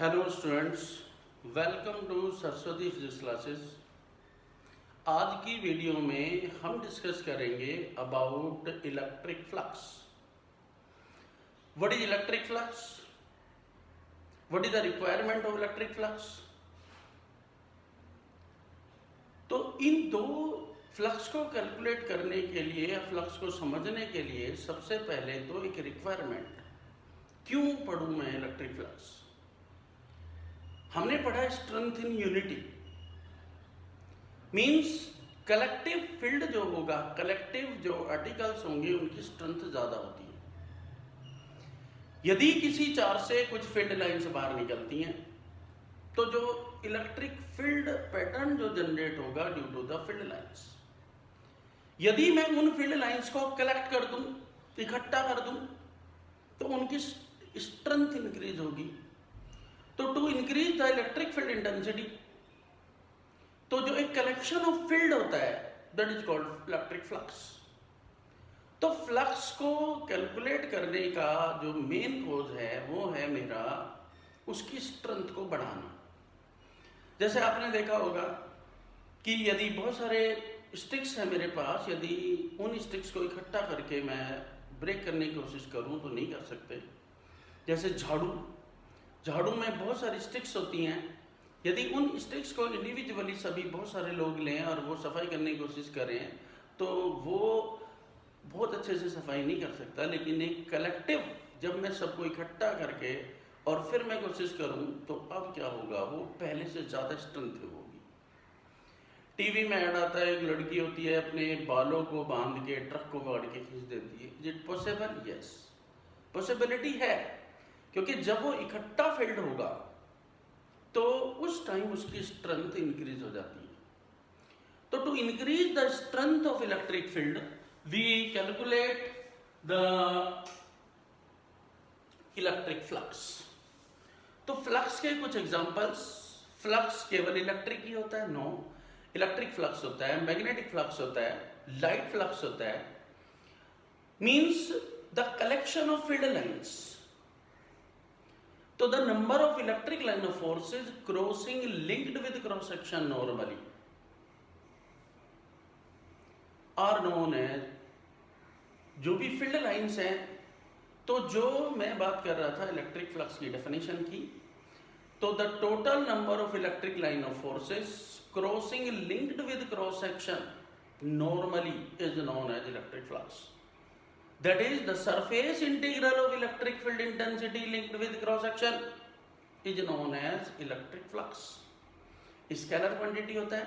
Hello students, welcome to Saraswati physics classes. आज की video में हम डिस्कस करेंगे about electric flux. What is electric flux? What is the requirement of electric flux? तो इन दो फ्लक्स को कैलकुलेट करने के लिए या फ्लक्स को समझने के लिए सबसे पहले तो एक रिक्वायरमेंट, क्यों पढ़ूं मैं इलेक्ट्रिक फ्लक्स? हमने पढ़ा strength in unity, means collective field जो होगा, कलेक्टिव जो आर्टिकल्स होंगे उनकी स्ट्रेंथ ज्यादा होती है। यदि किसी चार्ज से कुछ फील्ड लाइन्स बाहर निकलती हैं तो जो इलेक्ट्रिक फील्ड पैटर्न जो जनरेट होगा due to the field lines, यदि मैं उन फील्ड लाइन्स को कलेक्ट कर दूं, इकट्ठा कर दूं, तो उनकी स्ट्रेंथ इंक्रीज होगी। तो to increase the electric field intensity, तो जो एक कलेक्शन ऑफ फील्ड होता है that is called electric flux. तो फ्लक्स को कैलकुलेट करने का जो मेन कोज है वो है मेरा उसकी स्ट्रेंथ को बढ़ाना। जैसे आपने देखा होगा कि यदि बहुत सारे स्टिक्स हैं मेरे पास, यदि उन स्टिक्स को इकट्ठा करके मैं ब्रेक करने की कोशिश करूं तो नहीं कर सकते। जैसे झाड़ू में बहुत सारी स्टिक्स होती हैं, यदि उन स्टिक्स को इंडिविजुअली सभी बहुत सारे लोग लें और वो सफाई करने की कोशिश करें तो वो बहुत अच्छे से सफाई नहीं कर सकता। लेकिन एक कलेक्टिव, जब मैं सबको इकट्ठा करके और फिर मैं कोशिश करूं तो अब क्या होगा, वो पहले से ज़्यादा स्ट्रेंथ होगी। टीवी में ऐड आता है, एक लड़की होती है अपने बालों को बांध के ट्रक को पकड़ के खींच देती है। Is it possible? Yes, possibility है, क्योंकि जब वो इकट्ठा फील्ड होगा तो उस टाइम उसकी स्ट्रेंथ इंक्रीज हो जाती है। तो to increase the strength of electric field we calculate the electric flux. तो फ्लक्स के कुछ एग्जांपल्स, फ्लक्स केवल इलेक्ट्रिक ही होता है? नो, इलेक्ट्रिक फ्लक्स होता है, मैग्नेटिक फ्लक्स होता है, लाइट फ्लक्स होता है, means the collection of field lines. तो the number of electric line of forces crossing linked with cross section normally are known as, जो भी फील्ड लाइंस हैं, तो जो मैं बात कर रहा था इलेक्ट्रिक फ्लक्स की डेफिनेशन की, तो the total number of electric line of forces crossing linked with cross section normally is known as electric flux. That is, the surface integral of electric field intensity linked with cross section is known as electric flux. Scalar quantity होता है।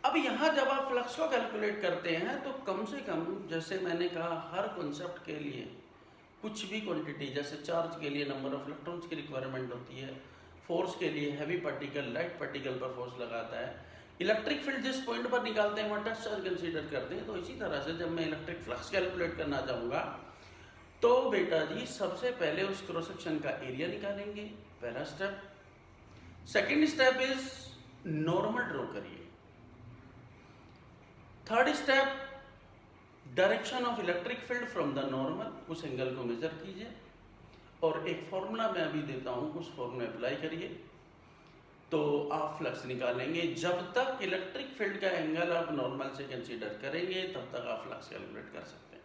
अब यहाँ जब आप flux को calculate करते हैं तो कम से कम, जैसे मैंने कहा, हर कॉन्सेप्ट के लिए कुछ भी क्वांटिटी, जैसे चार्ज के लिए नंबर ऑफ इलेक्ट्रॉन्स की रिक्वायरमेंट होती है, फोर्स के लिए हैवी पार्टिकल लाइट पार्टिकल पर फोर्स लगाता है, इलेक्ट्रिक फील्ड जिस पॉइंट पर निकालते हैं वहाँ टच चार्ज कंसीडर करते हैं। तो इसी तरह से जब मैं इलेक्ट्रिक फ्लक्स कैलकुलेट करना चाहूँगा तो बेटा जी सबसे पहले उस क्रॉस सेक्शन का एरिया निकालेंगे, पहला step. Second step is normal draw करिए। Third step, direction of electric field from the normal, उस एंगल को मेजर कीजिए और एक फॉर्मूला मैं अभी देता हूँ, उस फॉर्मूला अप्लाई करिए तो आप फ्लक्स निकालेंगे। जब तक इलेक्ट्रिक फील्ड का एंगल आप नॉर्मल से कंसीडर करेंगे तब तक आप फ्लक्स कैलकुलेट कर सकते हैं।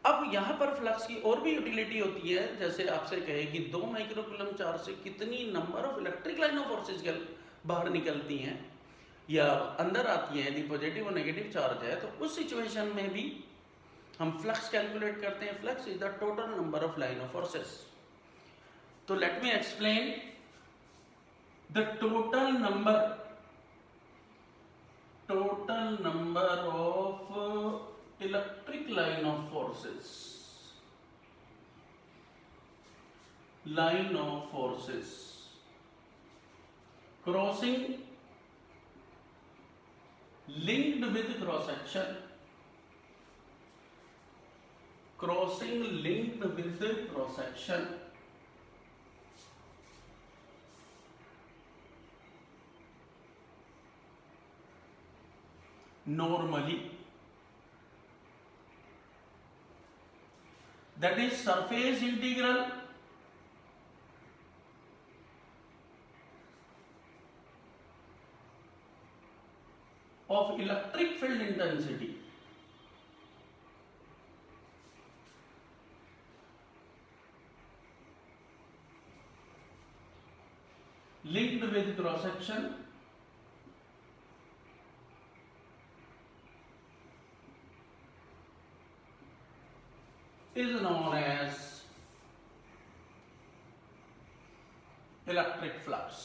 अब यहाँ पर फ्लक्स की और भी यूटिलिटी होती है। जैसे आपसे कहे कि 2 माइक्रोकूलम चार्ज से कितनी number of electric line of forces बाहर निकलती हैं या अंदर आती हैं, यदि पॉजिटिव और नेगेटिव चार्ज है, तो उस सिचुएशन में भी हम फ्लक्स कैलकुलेट करते हैं। Flux is the total number of line of forces. तो let me explain the total number of electric line of forces crossing linked with cross section normally, that is surface integral of electric field intensity linked with cross section is known as electric flux.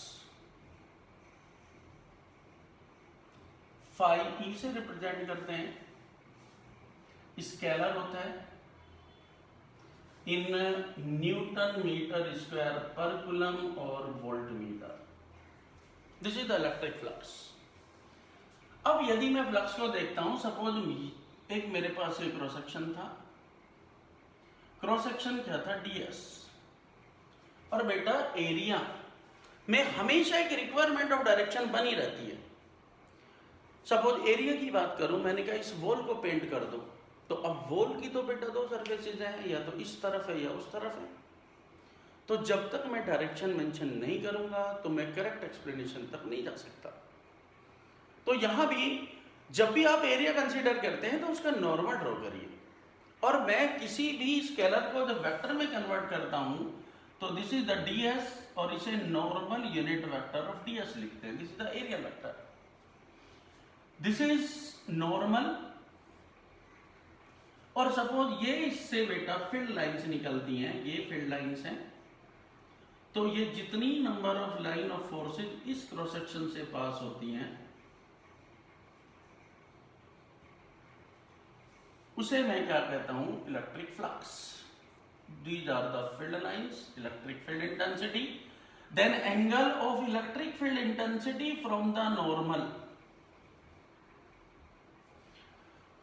Phi E से represent करते हैं, scalar होता है in newton metre square per coulomb और volt metre. This is the electric flux. अब यदि मैं flux को देखता हूं, सपोज एक मेरे पास एक क्रॉस सेक्शन था, क्रॉस सेक्शन क्या था, ds, और बेटा एरिया में हमेशा एक रिक्वायरमेंट ऑफ डायरेक्शन बनी रहती है। सपोज एरिया की बात करूं, मैंने कहा इस वॉल को पेंट कर दो, तो अब वॉल की तो बेटा दो सरफेसेस हैं, या तो इस तरफ है या उस तरफ है। तो जब तक मैं डायरेक्शन मेंशन नहीं करूंगा तो मैं करेक्ट एक्सप्लेनेशन तक नहीं जा सकता। तो यहां भी जब भी आप एरिया कंसीडर करते हैं तो उसका नॉर्मल ड्रॉ करिए, और मैं किसी भी स्केलर को जब वेक्टर में कन्वर्ट करता हूं तो दिस इज द ds, और इसे normal unit vector of ds लिखते हैं। This is the area vector, this is normal. और सपोज ये इससे बेटा फील्ड लाइंस निकलती हैं, ये फील्ड लाइंस हैं, तो ये जितनी number of line of forces इस क्रॉस सेक्शन से पास होती हैं उसे मैं क्या कहता हूं, electric flux. These are the field lines, electric field intensity, then angle of electric field intensity from the normal।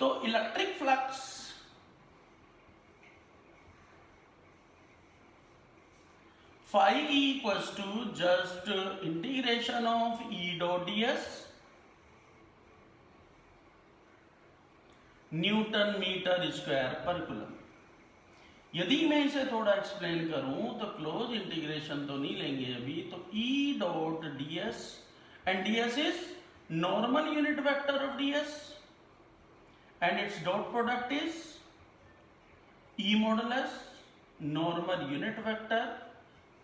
तो electric flux phi equals to just integration of E dot ds newton metre square per coulomb. यदि मैं इसे थोड़ा explain करूं तो close integration तो नहीं लेंगे अभी, तो E dot ds, and ds is normal unit vector of ds, and its dot product is E modulus normal unit vector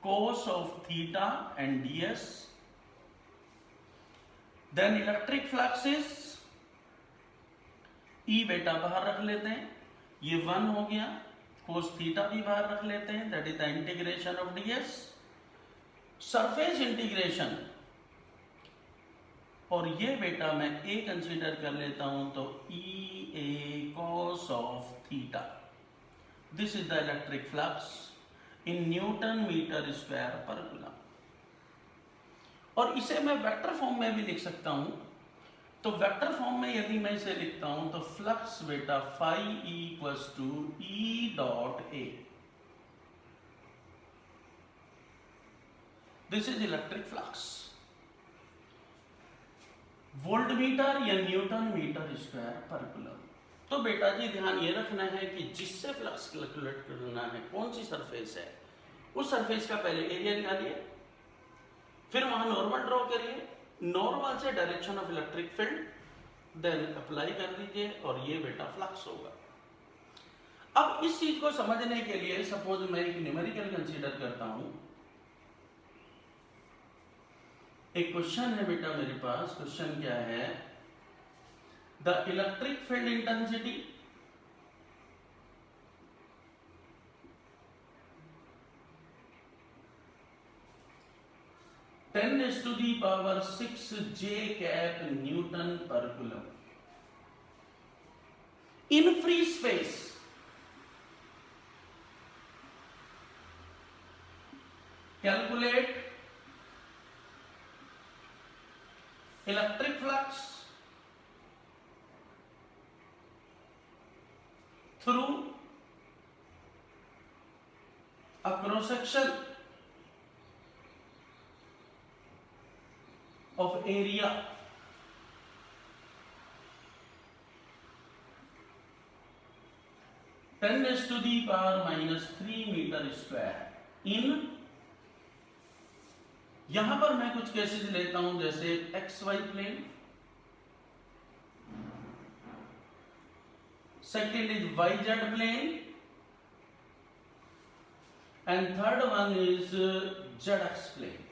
cos of theta and ds। Then electric flux is E बेटा बाहर रख लेते हैं, ये 1 हो गया, cos theta भी बाहर रख लेते हैं, that is the integration of ds, surface integration, और ये बेटा मैं a कंसीडर कर लेता हूं तो E a cos of theta. This is the electric flux in newton metre square per coulomb. और इसे मैं वेक्टर फॉर्म में भी लिख सकता हूं, तो वेक्टर फॉर्म में यदि मैं इसे लिखता हूं तो फ्लक्स बेटा phi equals to E dot A. This is electric flux, volt metre या newton metre square per coulomb. तो बेटा जी ध्यान ये रखना है कि जिससे फ्लक्स कैलकुलेट करना है कौन सी सरफेस है, उस सरफेस का पहले एरिया निकालिए, फिर वहां नॉर्मल ड्रॉ करिए, नॉर्मल से direction of electric field then apply कर दीजिए, और ये बेटा फ्लक्स होगा। अब इस चीज को समझने के लिए सपोज मैं एक न्यूमेरिकल कंसीडर करता हूं। एक क्वेश्चन है बेटा मेरे पास, क्वेश्चन क्या है, the electric field intensity ten is to the power 6 J cap newton per coulomb in free space. Calculate electric flux through a cross section of area ten raised to the power -3 metre square in, यहां पर मैं कुछ cases लेता हूं जैसे XY plane, second is YZ plane, and third one is ZX plane.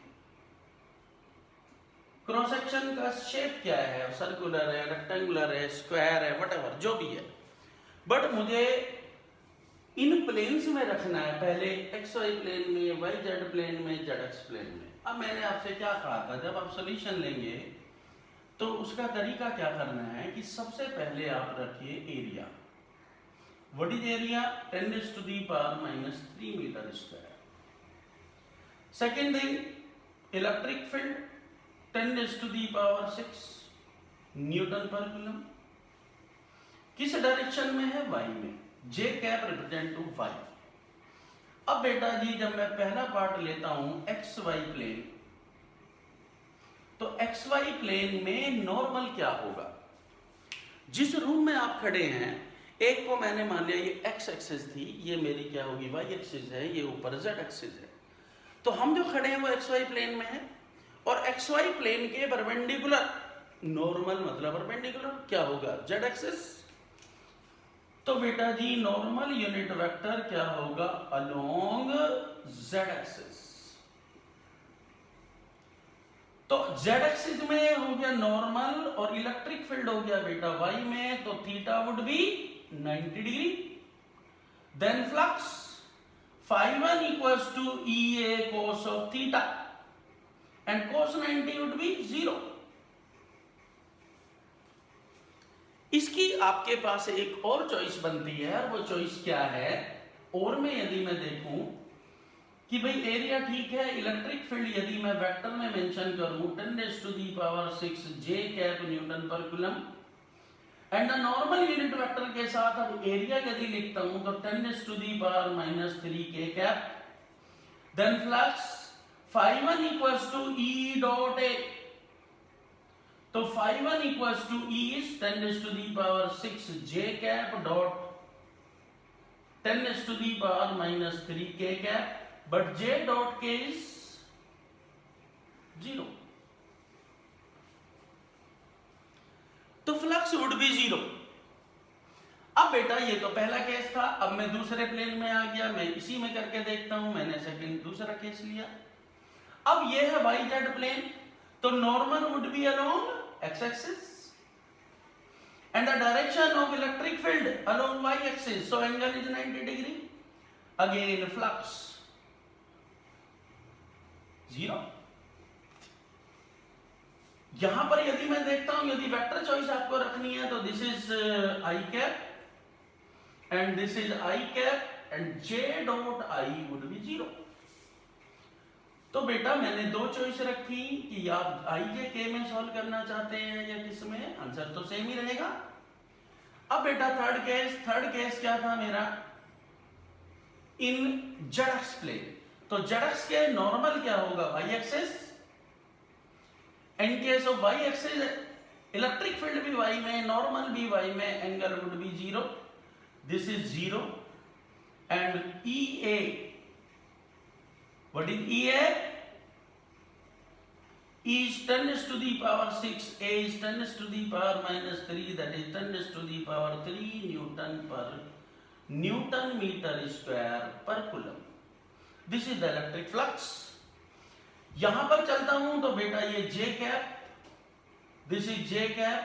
Cross section का shape क्या है, सर्कुलर है, रेक्टेंगुलर है, स्क्वायर है, व्हाटएवर जो भी है, बट मुझे इन प्लेन्स में रखना है, पहले XY प्लेन में, YZ प्लेन में, ZX प्लेन में। अब मैंने आपसे क्या कहा था, जब आप सॉल्यूशन लेंगे तो उसका तरीका क्या करना है कि सबसे पहले आप रखिए area. What is area? 10⁻³ metre square. Second thing, electric field 10⁶ newton per coulomb. किस डायरेक्शन में है? y में। J cap represent to y। अब बेटा जी जब मैं पहला पार्ट लेता हूं XY प्लेन, तो XY प्लेन में नॉर्मल क्या होगा? जिस रूम में आप खड़े हैं, एक को मैंने मान लिया ये x एक्सिस थी, ये मेरी क्या होगी y एक्सिस है, ये ऊपर z एक्सिस है। तो हम जो खड़े हैं वो XY प्लेन में है, और XY प्लेन के परपेंडिकुलर नॉर्मल मतलब परपेंडिकुलर क्या होगा? z axis. तो बेटा जी नॉर्मल यूनिट वेक्टर क्या होगा? Along z axis. तो z एक्सिस में हो गया नॉर्मल, और इलेक्ट्रिक फील्ड हो गया बेटा y में, तो theta would be 90 degree. Then flux φ1 equals to EA cos of theta, and cos 90 would be 0। इसकी आपके पास एक और चॉइस बनती है, वो चॉइस क्या है? और में यदि मैं देखूं कि भाई एरिया ठीक है, इलेक्ट्रिक फील्ड यदि मैं वेक्टर में मेंशन करूं 10⁶ J cap newton per coulomb, and the normal unit vector के साथ अब एरिया यदि लिखता हूं तो 10⁻³ K cap. Then flux φ1 equals to E dot A, तो φ1 equals to E is 10⁻⁶ J cap dot 10⁻³ K cap, but J dot K is 0, तो flux would be 0। अब बेटा ये तो पहला केस था, अब मैं दूसरे प्लेन में आ गया, मैं इसी में करके देखता हूं। मैंने सेकंड दूसरा केस लिया। अब ये है YZ प्लेन, तो normal would be along x axis and the direction of electric field along y axis, so angle is 90 degree. Again flux 0। यहां पर यदि मैं देखता हूं, यदि वेक्टर चॉइस आपको रखनी है तो this is I cap and this is I cap, and J dot I would be 0। तो बेटा मैंने दो चॉइस रखी कि आप I के K में सॉल्व करना चाहते हैं या किस में, आंसर तो सेम ही रहेगा। अब बेटा थर्ड केस क्या था मेरा? इन ZX प्लेन, तो ZX के नॉर्मल क्या होगा? Y axis. In case of Y axis electric field भी Y में, नॉर्मल भी Y में, angle would be 0। This is 0 and EA, what is EA? E is 10⁻⁶, A is 10⁻⁻3, that is 10⁻³ Newton meter square per coulomb. This is the electric flux. यहां पर चलता हूं तो बेटा ये J cap, this is J cap,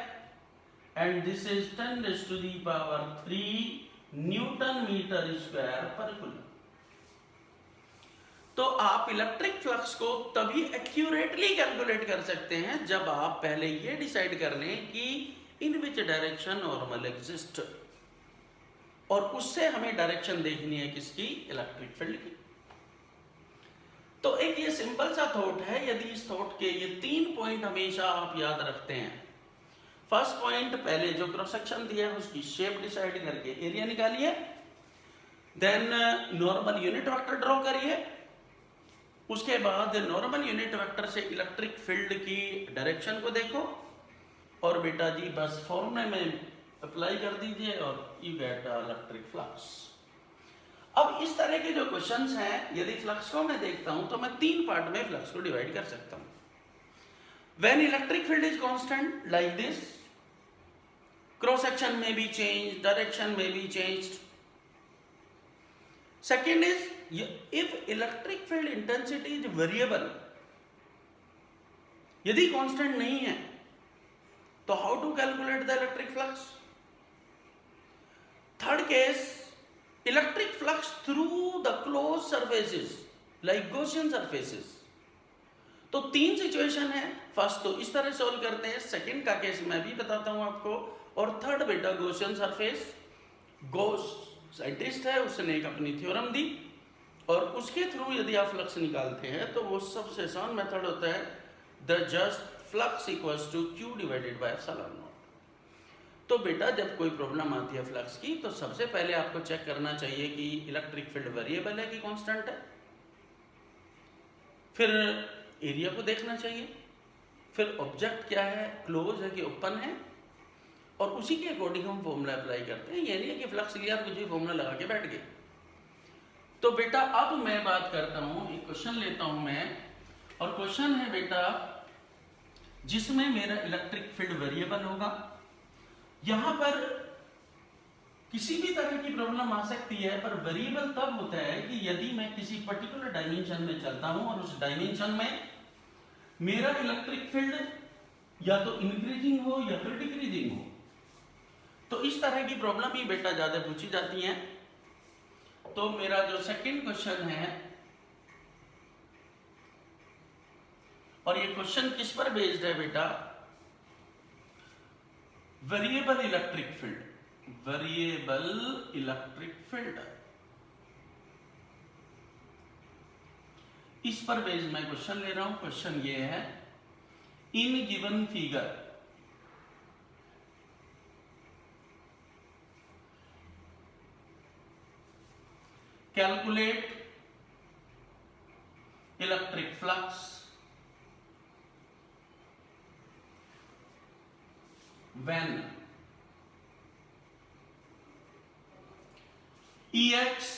and this is 10⁻³ Newton meter square per coulomb. तो आप electric flux को तभी एक्यूरेटली कैलकुलेट कर सकते हैं जब आप पहले ये डिसाइड कर लें कि इन विच डायरेक्शन नॉर्मल एग्जिस्ट, और उससे हमें डायरेक्शन देखनी है किसकी? इलेक्ट्रिक फील्ड की। तो एक ये सिंपल सा थॉट है, यदि इस थॉट के ये 3 पॉइंट हमेशा आप याद रखते हैं। फर्स्ट पॉइंट, पहले जो क्रॉस सेक्शन दिया है उसकी शेप डिसाइड करके एरिया निकालिए, then normal unit vector draw करिए, उसके बाद नॉर्मल यूनिट वेक्टर से इलेक्ट्रिक फील्ड की डायरेक्शन को देखो, और बेटा जी बस फॉर्मूले में अप्लाई कर दीजिए और यू गेट इलेक्ट्रिक फ्लक्स। अब इस तरह के जो क्वेश्चंस हैं, यदि फ्लक्स को मैं देखता हूं तो मैं 3 पार्ट में फ्लक्स को डिवाइड कर सकता हूं। When electric field is constant like this, cross section may be changed, direction may be changed. Second is, if electric field intensity is variable, यदि constant नहीं है, तो how to calculate the electric flux? Third case, electric flux through the closed surfaces like Gaussian surfaces. तो तीन situation है. First तो इस तरह सॉल्व करते हैं, सेकंड का केस मैं भी बताता हूं आपको, और थर्ड बेटा गॉसियन सरफेस. गॉस साइंटिस्ट है, उसने एक अपनी थ्योरम दी और उसके थ्रू यदि आप फ्लक्स निकालते हैं तो वो सबसे आसान मेथड होता है the just flux equals to Q divided by epsilon naught. तो बेटा जब कोई प्रॉब्लम आती है फ्लक्स की तो सबसे पहले आपको चेक करना चाहिए कि इलेक्ट्रिक फील्ड वेरिएबल है कि कांस्टेंट है. फिर एरिया को देखना चाहिए, फिर ऑब्जेक्ट क्या है, क्लोज है कि ओपन है, और उसी के अकॉर्डिंग हम फॉर्मूला अप्लाई करते हैं. ये नहीं है कि फ्लक्स लिया कुछ भी फॉर्मूला लगा के बैठ गए. तो बेटा अब मैं बात करता हूं, एक क्वेश्चन लेता हूं मैं, और क्वेश्चन है बेटा जिसमें मेरा इलेक्ट्रिक फील्ड वेरिएबल होगा. यहां पर किसी भी तरह की प्रॉब्लम आ सकती है, पर वेरिएबल तब होता है कि यदि मैं किसी पर्टिकुलर डायमेंशन में चलता हूं और उस डायमेंशन में मेरा इलेक्ट्रिक फील्ड या तो इंक्रीजिंग हो या फिर डिक्रीजिंग हो. तो इस तरह की प्रॉब्लम ही बेटा ज्यादा पूछी जाती हैं. तो मेरा जो सेकंड क्वेश्चन है, और ये क्वेश्चन किस पर बेस्ड है बेटा, variable electric field. Variable electric field, इस पर बेस्ड मैं क्वेश्चन ले रहा हूं. क्वेश्चन ये है, in given figure calculate electric flux when Ex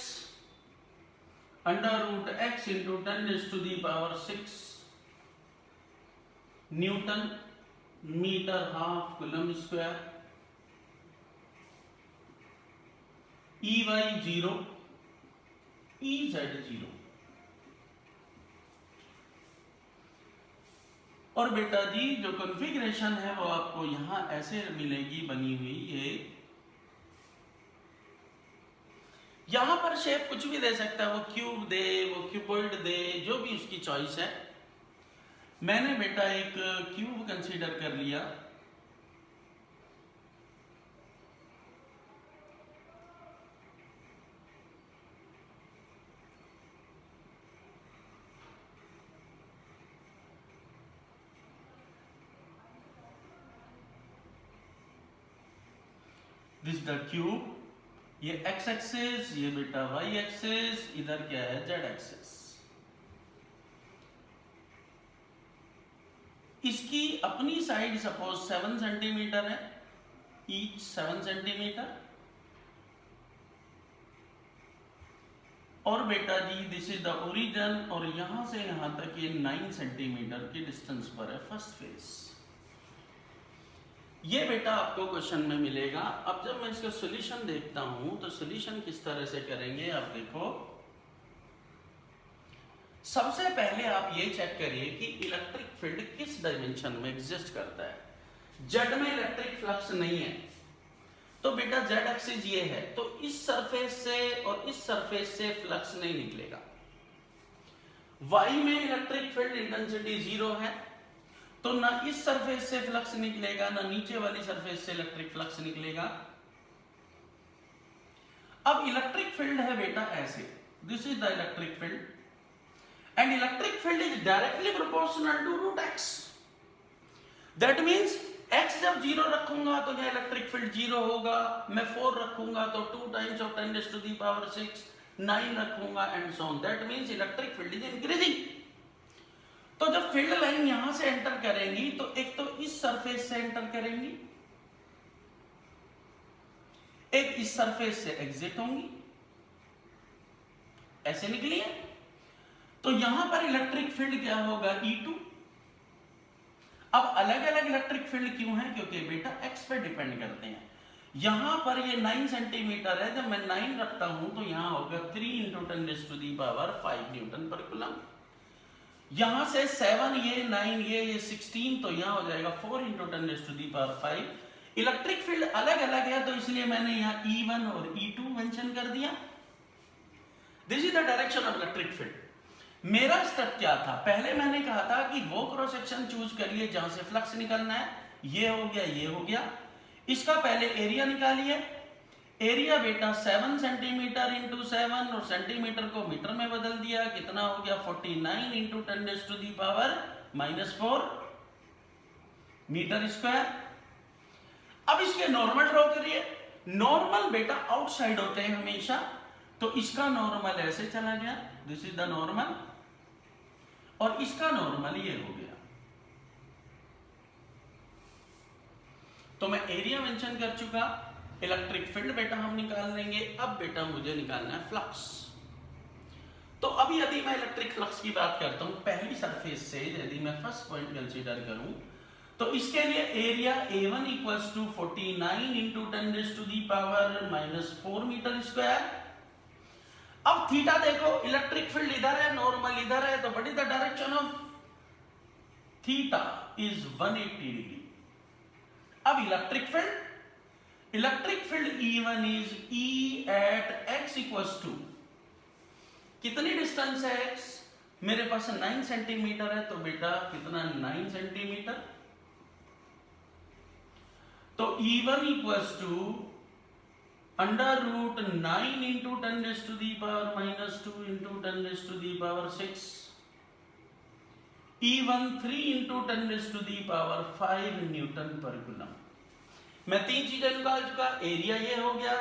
under root x into 10 is to the power 6 Newton meter half coulomb square, Ey 0, Ez 0. और बेटा जी जो कॉन्फ़िगरेशन है वो आपको यहां ऐसे मिलेगी बनी हुई. ये यहां पर शेप कुछ भी दे सकता है, वो क्यूब दे, वो क्यूबॉइड दे, जो भी उसकी चॉइस है. मैंने बेटा एक क्यूब कंसीडर कर लिया. दिस द क्यूब, ये x एक्सिस, ये बेटा y एक्सिस, इधर क्या है z एक्सिस. इसकी अपनी साइड सपोज 7 सेंटीमीटर है, ईच 7 सेंटीमीटर, और बेटा जी दिस इज द ओरिजिन, और यहां से यहां तक ये 9 सेंटीमीटर की डिस्टेंस पर है फर्स्ट फेस. ये बेटा आपको क्वेश्चन में मिलेगा. अब जब मैं इसका सॉल्यूशन देखता हूं तो सॉल्यूशन किस तरह से करेंगे आप देखो. सबसे पहले आप ये चेक करिए कि इलेक्ट्रिक फील्ड किस डायमेंशन में एग्जिस्ट करता है. जेड में इलेक्ट्रिक फ्लक्स नहीं है, तो बेटा जेड एक्सिस ये है, तो इस सरफेस से और इस सरफेस से फ्लक्स नहीं निकलेगा. वाई में इलेक्ट्रिक फील्ड इंटेंसिटी 0 है, तो ना इस सरफेस से फ्लक्स निकलेगा, ना नीचे वाली सरफेस से इलेक्ट्रिक फ्लक्स निकलेगा. अब इलेक्ट्रिक फील्ड है बेटा ऐसे, this is the electric field, and electric field is directly proportional to root x. That means x जब 0 रखूंगा तो यह इलेक्ट्रिक फील्ड 0 होगा. मैं 4 रखूंगा तो 2 times of 10 to the power 6, 9 रखूंगा and so on. That means electric field is increasing. तो जब फील्ड लाइन यहां से एंटर करेंगी तो एक तो इस सरफेस से एंटर करेंगी, एक इस सरफेस से एग्जिट होंगी, ऐसे निकली है. तो यहां पर इलेक्ट्रिक फील्ड क्या होगा, E2. अब अलग अलग इलेक्ट्रिक फील्ड क्यों है, क्योंकि बेटा x पे डिपेंड करते हैं. यहां पर ये 9 सेंटीमीटर है, जब मैं 9 रखता हूं तो यहां होगा 3 इंटू 10⁵ न्यूटन पर कूलम। यहां से 7 ये 9 ये 16, तो यहां हो जाएगा 4 इंटू 10⁵। इलेक्ट्रिक फील्ड अलग अलग है तो इसलिए मैंने यहां E1 और E2 मेंशन कर दिया। This is the direction of electric field. मेरा स्टेप क्या था, पहले मैंने कहा था कि वो क्रॉस सेक्शन चूज करिए जहां से फ्लक्स निकलना है। ये हो गया, ये हो गया। इसका पहले एरिया निकालिए। एरिया बेटा 7 सेंटीमीटर इंटू 7 और सेंटीमीटर को मीटर में बदल दिया, कितना हो गया 49 इंटू 10⁻⁻4 मीटर स्क्वायर। अब इसके नॉर्मल ड्रॉ करिए। नॉर्मल बेटा आउटसाइड होते हैं हमेशा, तो इसका नॉर्मल ऐसे चला गया, दिस इज द नॉर्मल, और इसका नॉर्मल ये हो गया। तो मैं एरिया मेंशन कर चुका। इलेक्ट्रिक फील्ड बेटा हम निकाल लेंगे। अब बेटा मुझे निकालना है फ्लक्स। तो अब यदि मैं इलेक्ट्रिक फ्लक्स की बात करता हूं पहली सरफेस से, यदि मैं फर्स्ट पॉइंट कंसीडर करूं तो इसके लिए area A1 equals to 49 into 10⁻⁻4 metre square. अब थीटा देखो, इलेक्ट्रिक फील्ड इधर है, नॉर्मल इधर है, तो what is the direction of theta is 180 degree. अब electric field E1 is E at x equals to, कितनी डिस्टेंस है x, मेरे पास 9 सेंटीमीटर है, तो बेटा कितना 9 सेंटीमीटर। तो E1 equals to √9 into 10⁻⁻2 into 10⁻6। E1 3 into 10⁵ newton per coulomb. मैं 3 चीजें निकाल चुका। एरिया ये हो गया,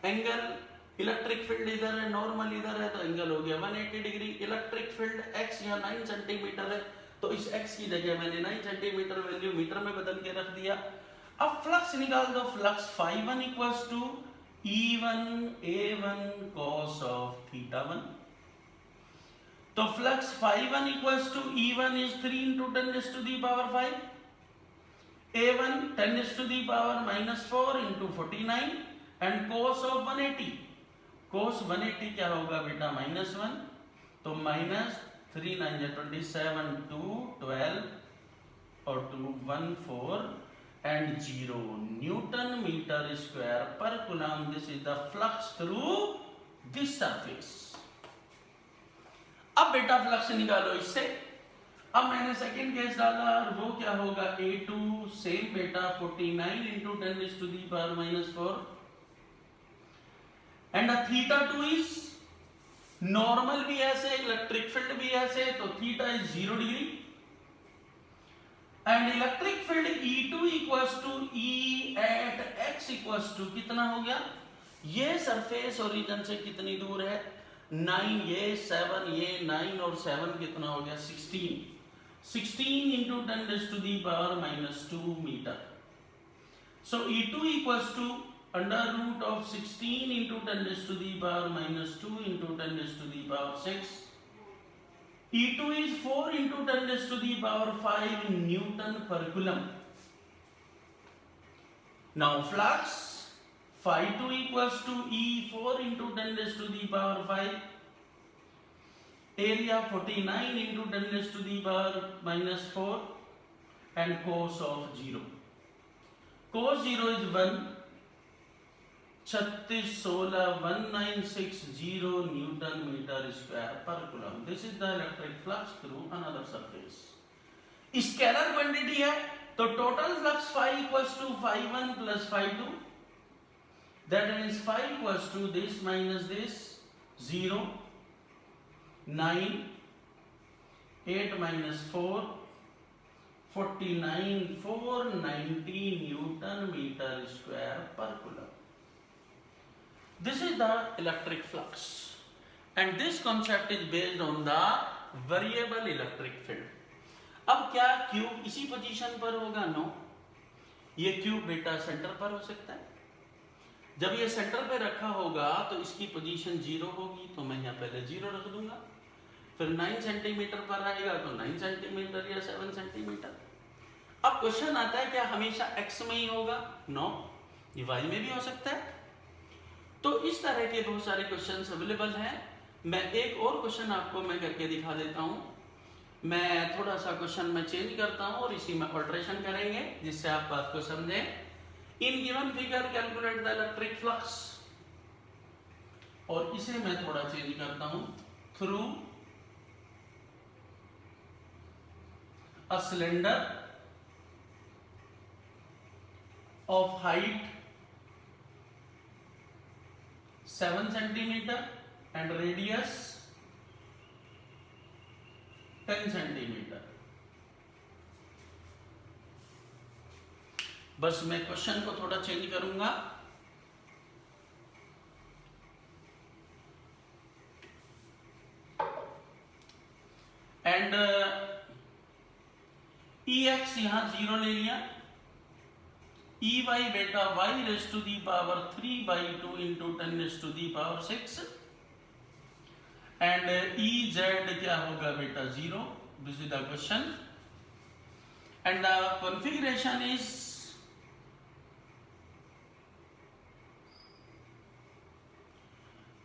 एंगल, इलेक्ट्रिक फील्ड इधर है, नॉर्मल इधर है, तो एंगल हो गया 180 डिग्री। इलेक्ट्रिक फील्ड x या 9 सेंटीमीटर है, तो इस x की जगह मैंने 9 सेंटीमीटर वैल्यू मीटर में बदल के रख दिया। अब फ्लक्स निकाल दो। Flux φ1 equals to E1 A1 cos of θ1। तो flux φ1 equals to E1 is 3 into 10⁵, A1 10⁻⁻4 into 49 and cos of 180। cos 180 क्या होगा बेटा -1, तो -3 9 27 2 12 और 2 1 4 and 0 Newton metre square per coulomb. This is the flux through this surface. अब बेटा flux निकालो इससे। अब मैंने सेकंड केस डाला और वो क्या होगा A2 सेम बेटा 49 इंटू 10⁻⁻4 एंड θ2 इज नॉर्मल भी ऐसे, इलेक्ट्रिक फील्ड भी ऐसे, तो theta is 0 degree and electric field E2 equals to E at x equals to कितना हो गया, ये सरफेस ओरिजिन से कितनी दूर है 9, ये 7, ये 9 और 7 कितना हो गया 16 into 10⁻⁻2 metre. So E2 equals to √16 into 10⁻⁻2 into 10⁻6। E2 is 4 into 10⁵ Newton per coulomb. Now flux φ2 equals to E4 into 10⁵, area 49 into 10⁻⁻4 and cos of 0. Cos 0 is 1, 36 16 1960 newton metre square per coulomb. This is the electric flux through another surface. Scalar quantity है तो total flux φ equals to φ1 plus φ2, that means φ equals to this minus this 0 9 8 minus 4 49 490 newton metre square per coulomb. This is the electric flux and this concept is based on the variable electric field. अब क्या cube इसी position पर होगा? No, ये cube बेटा centre पर हो सकता है। जब ये सेंटर पे रखा होगा तो इसकी पोजीशन 0 होगी, तो मैं यहाँ पहले 0 रख दूंगा। फिर 9 सेंटीमीटर पर आएगा तो 9 सेंटीमीटर या 7 सेंटीमीटर। अब क्वेश्चन आता है क्या हमेशा x में ही होगा? नो, ये y में भी हो सकता है। तो इस तरह के बहुत सारे क्वेश्चंस अवेलेबल हैं। मैं एक और क्वेश्चन आपको मैं करके दिखा देता हूँ। मैं थोड़ा सा क्वेश्चन में चेंज करता हूँ और इसी में ऑल्ट्रेशन करेंगे जिससे आप बात को समझें। In given figure calculate the electric flux, और इसे मैं थोड़ा चेंज करता हूँ, through a cylinder of height 7 centimetre and radius 10 centimetre. बस मैं क्वेश्चन को थोड़ा चेंज करूंगा। एंड Ex यहां 0 ले लिया, Ey बेटा y raise to the power 3/2 into 10 raise to the power 6, and Ez क्या होगा बेटा 0। This is the question and the configuration is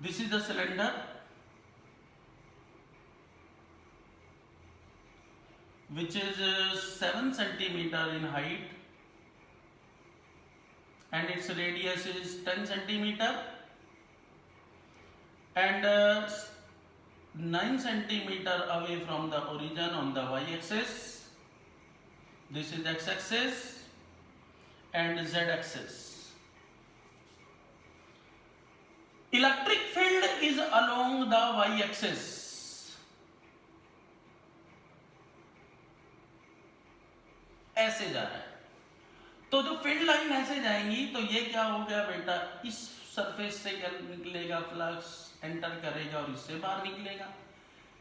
this is the cylinder which is 7 centimeter in height and its radius is 10 centimeter and 9 centimeter away from the origin on the y-axis. This is x-axis and z-axis. Electric field is along the y-axis. ऐसे जा रहा है, तो जो field line ऐसे जाएंगी तो ये क्या हो गया बेटा, इस सरफेस से निकलेगा फ्लक्स, एंटर करेगा और इससे बाहर निकलेगा।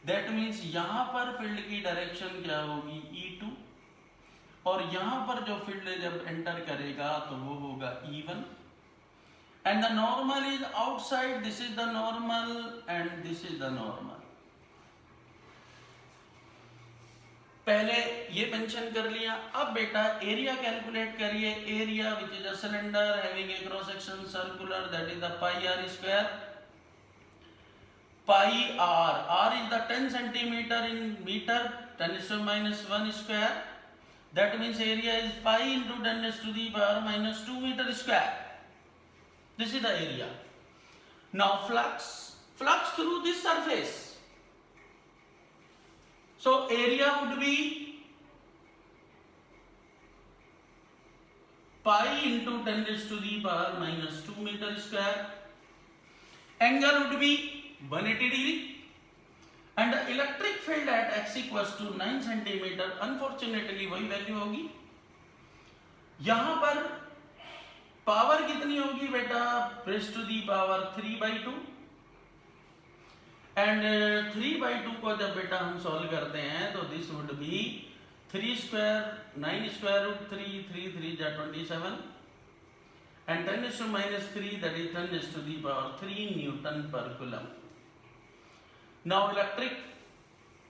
दैट मीन्स यहां पर फील्ड की डायरेक्शन क्या होगी E2, और यहां पर जो फील्ड जब एंटर करेगा तो वो होगा E1, and the normal is outside. This is the normal and this is the normal. पहले ये मेंशन कर लिया। अब बेटा एरिया कैलकुलेट करिए। Area which is a cylinder having a cross section circular, that is the pi R square. Pi R, R is the 10 centimetre in metre, 10⁻⁻1 square, that means area is pi into 10⁻⁻2 metre square. This is the area. Now flux through this surface. So area would be pi into 10⁻⁻2 meter square. Angle would be 180 degree. And the electric field at x equals to 9 centimeter. Unfortunately वही value होगी। यहां पर power कितनी होगी बेटा, raise to the power 3/2, and 3/2 को जब बेटा हम सॉल्व करते हैं तो this would be 3 square 9 square root 3, 3 3 जा 27, and 10⁻³ that is 10⁻³ newton per coulomb. Now electric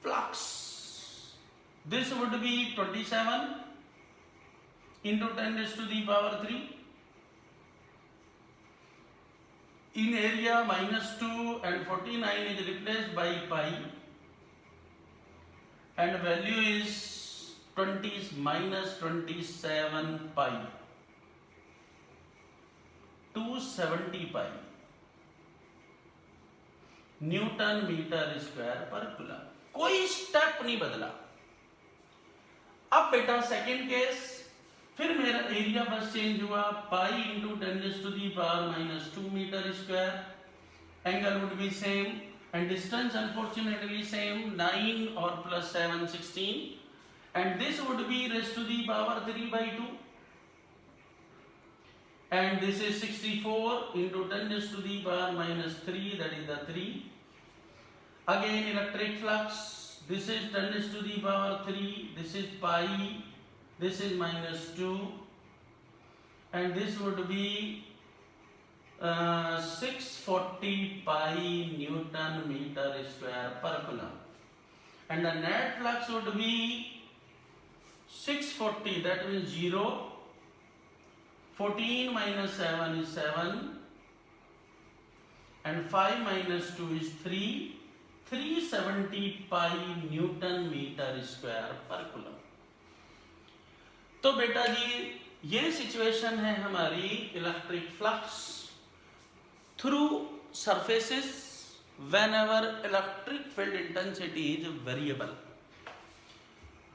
flux, this would be 27 into 10⁻³ in area -2 and 49 is replaced by pi and value is 27 pi, 270 pi newton metre square per coulomb. कोई step नहीं बदला। अब बेटा second case, फिर मेरा area बस change हुआ, pi into 10⁻⁻2 metre square, angle would be same and distance unfortunately same, 9 और plus 7 16, and this would be raise to the power 3/2 and this is 64 into 10⁻³ that is the 3. Again electric flux, this is 10⁻³, this is pi, this is -2, and this would be 640 pi Newton meter square per coulomb, and the net flux would be 640, that means 0, 14 minus 7 is 7 and 5 minus 2 is 3. 370 pi newton metre square per coulomb. तो बेटा जी ये situation है हमारी electric flux through surfaces whenever electric field intensity is variable।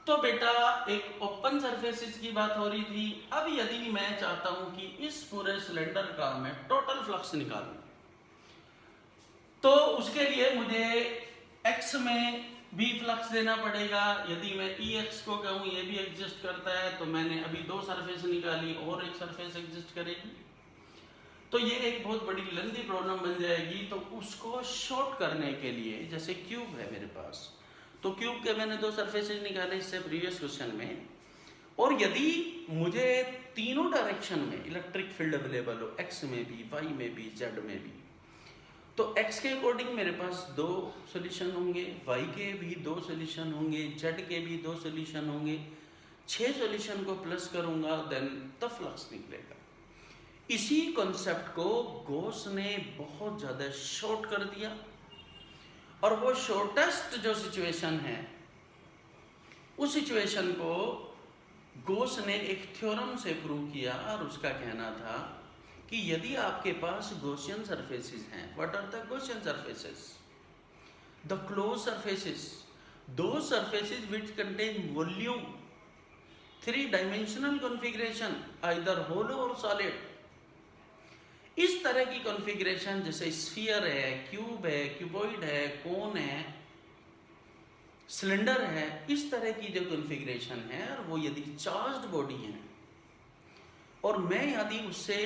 तो बेटा एक open surfaces की बात हो रही थी। अब यदि मैं चाहता हूं कि इस पूरे सिलेंडर का मैं टोटल फ्लक्स निकालूं, तो उसके लिए मुझे x में भी फ्लक्स देना पड़ेगा। यदि मैं Ex को कहूं ये भी एग्जिस्ट करता है, तो मैंने अभी दो सरफेस निकाली और एक सरफेस एग्जिस्ट करेगी, तो ये एक बहुत बड़ी लेंथी प्रॉब्लम बन जाएगी। तो उसको शॉर्ट करने के लिए, जैसे क्यूब है मेरे पास, तो क्यूब के मैंने दो सरफेसेस निकाले इससे प्रीवियस क्वेश्चन में, और यदि मुझे तीनों डायरेक्शन में इलेक्ट्रिक फील्ड अवेलेबल हो, एक्स में भी, वाई में भी, जेड में भी, तो एक्स के अकॉर्डिंग मेरे पास दो सोल्यूशन होंगे, वाई के भी दो सोल्यूशन होंगे, जेड के भी दो सोल्यूशन होंगे। 6 सोल्यूशन को प्लस करूंगा देन द फ्लक्स निकलेगा। इसी कॉन्सेप्ट को गॉस ने बहुत ज़्यादा शॉर्ट कर दिया, और वो शॉर्टेस्ट जो सिचुएशन है उस सिचुएशन को गॉस ने एक थ्योरम से प्रूव किया, और उसका कहना था कि यदि आपके पास गॉसियन सरफेसेस हैं, what are the Gaussian surfaces? The close surfaces, दो surfaces which contain volume, 3 dimensional configuration, either hollow और सॉलिड। इस तरह की कॉन्फ़िगरेशन जैसे स्फीयर है, क्यूब है, क्यूबॉइड है, कोन है, सिलेंडर है, इस तरह की जो कॉन्फ़िगरेशन है, और वो यदि चार्ज्ड बॉडी है, और मैं यदि उससे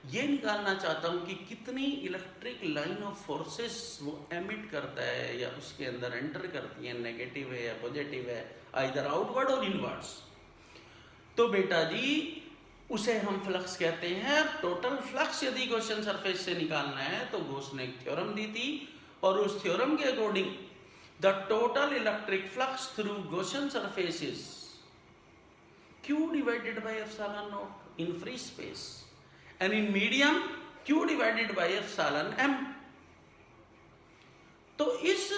ये निकालना चाहता हूँ कि कितनी इलेक्ट्रिक लाइन ऑफ फोर्सेस वो एमिट करता है या उसके अंदर एंटर करती है, नेगेटिव है या पॉजिटिव है, आइदर आउटवर्ड और इनवर्ड्स, तो बेटा जी उसे हम फ्लक्स कहते हैं। टोटल फ्लक्स यदि गॉसियन सरफेस से निकालना है तो गॉस ने एक थ्योरम दी थी, और उस थ्योरम के according the total electric flux through Gaussian surface is Q divided by epsilon not in free space, and in medium Q divided by epsilon m। तो इस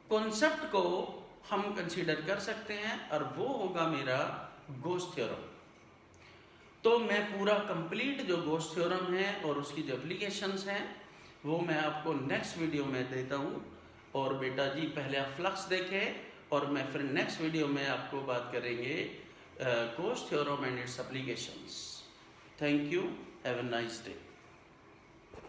कॉन्सेप्ट को हम कंसीडर कर सकते हैं, और वो होगा मेरा गॉस थ्योरम। तो मैं पूरा कंप्लीट जो गॉस थ्योरम है और उसकी जो एप्लीकेशंस हैं वो मैं आपको नेक्स्ट वीडियो में देता हूँ। और बेटा जी पहले आप फ्लक्स देखें, और मैं फिर नेक्स्ट वीडियो में आपको बात करेंगे Gauss theorem and it's applications. Thank you, have a nice day.